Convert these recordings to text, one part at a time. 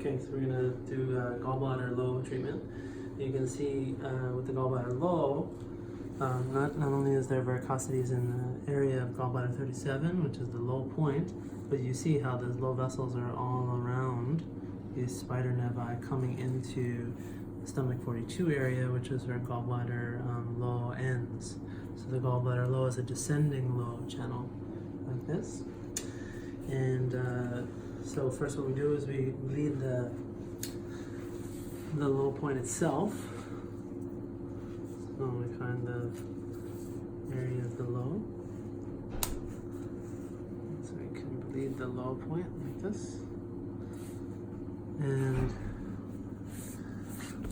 Okay, so we're gonna do gallbladder low treatment. You can see with the gallbladder low, not only is there varicosities in the area of gallbladder 37, which is the low point, but you see how those low vessels are all around these spider nevi coming into the stomach 42 area, which is where gallbladder low ends. So the gallbladder low is a descending low channel like this. And so first what we do is we bleed the low point itself. So we find the area of the low. So we can bleed the low point like this. And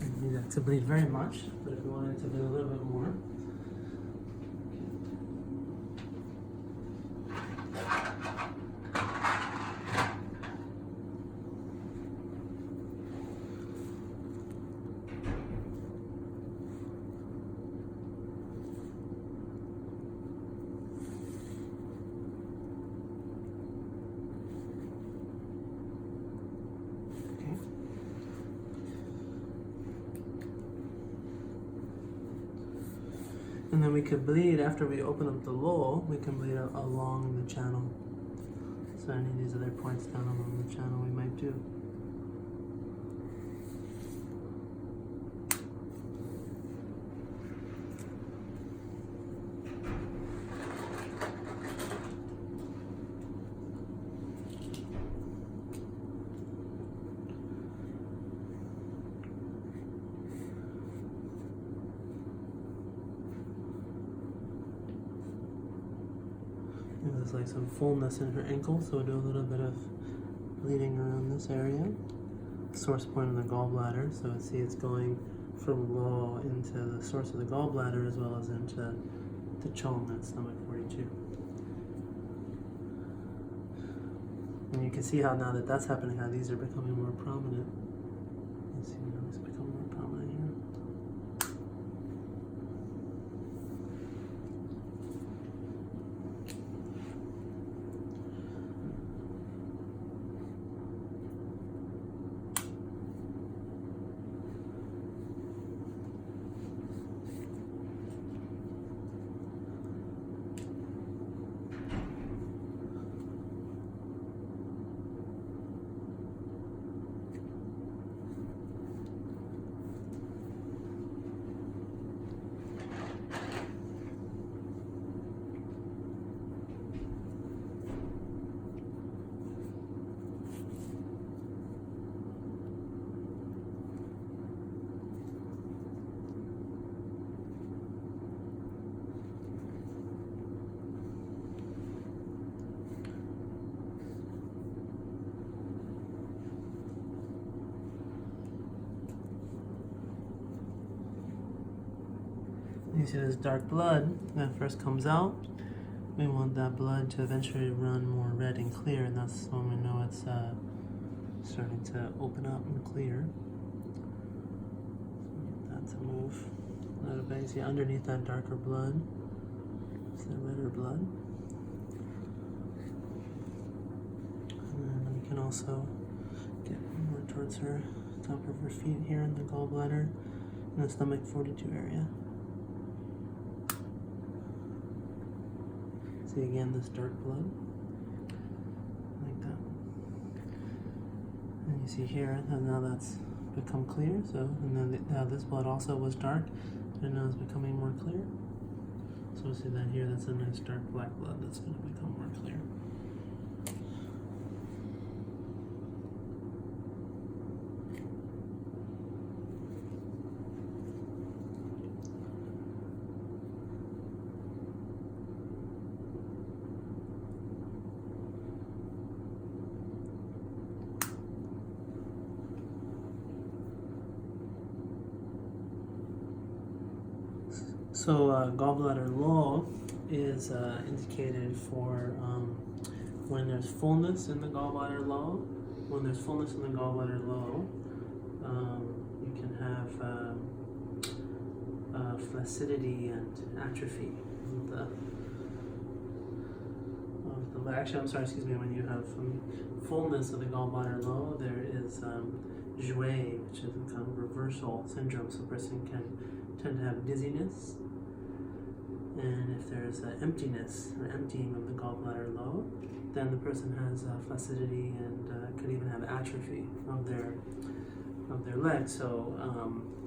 we don't need it to bleed very much, but if we want it to bleed a little bit more, and then we could bleed after we open up the low, we can bleed along the channel. So any of these other points down along the channel we might do. There's like some fullness in her ankle, so we'll do a little bit of bleeding around this area. Source point of the gallbladder, so see it's going from low into the source of the gallbladder as well as into the chong at stomach 42. And you can see how now that that's happening, how these are becoming more prominent. You see how it's become more prominent here. You see this dark blood that first comes out. We want that blood to eventually run more red and clear, and that's when we know it's starting to open up and clear. Get that to move a little bit. You see underneath that darker blood, it's the redder blood. And then we can also get more towards her top of her feet here in the gallbladder and the stomach 42 area. See again this dark blood, like that. And you see here, and now that's become clear. So, and then now this blood also was dark, and now it's becoming more clear. So we'll see that here, that's a nice dark black blood that's going to become more clear. So gallbladder low is indicated for when there's fullness in the gallbladder low. When there's fullness in the gallbladder low, you can have flaccidity and atrophy of the actually, I'm sorry, excuse me, when you have fullness of the gallbladder low, there is Jouet, which is a kind of reversal syndrome, so a person can tend to have dizziness. And if there's emptiness or emptying of the gallbladder low, then the person has flaccidity and could even have atrophy of their leg. So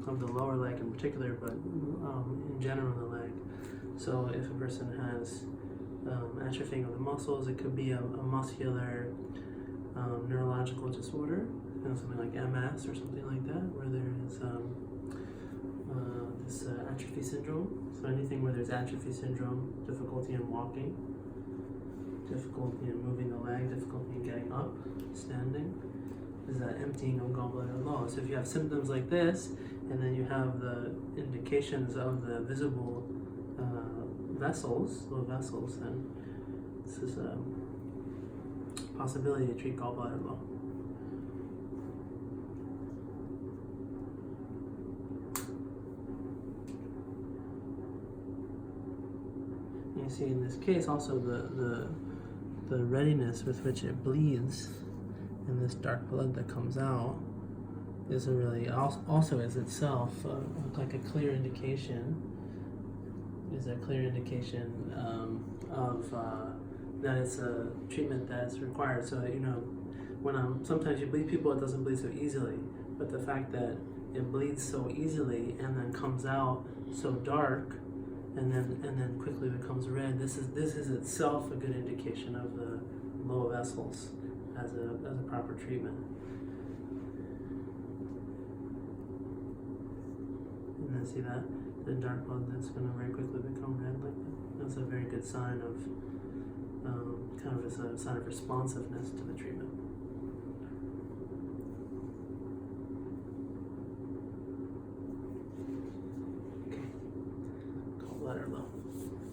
of the lower leg in particular, but in general the leg. So if a person has atrophying of the muscles, it could be a muscular neurological disorder, something like MS or something like that, where there is this atrophy syndrome. So anything where there's atrophy syndrome, difficulty in walking, difficulty in moving the leg, difficulty in getting up, standing, is that emptying of gallbladder low. So if you have symptoms like this, and then you have the indications of the visible vessels, low vessels, then this is a possibility to treat gallbladder low. You see in this case also the readiness with which it bleeds, and this dark blood that comes out is a really also is itself like a clear indication. Is a clear indication of that it's a treatment that's required. So when sometimes you bleed people, it doesn't bleed so easily, but the fact that it bleeds so easily and then comes out so dark, and then quickly becomes red. This is itself a good indication of the low vessels as a proper treatment. And then see that the dark blood that's going to very quickly become red like that. That's a very good sign of kind of a sign of responsiveness to the treatment. Okay, gallbladder low.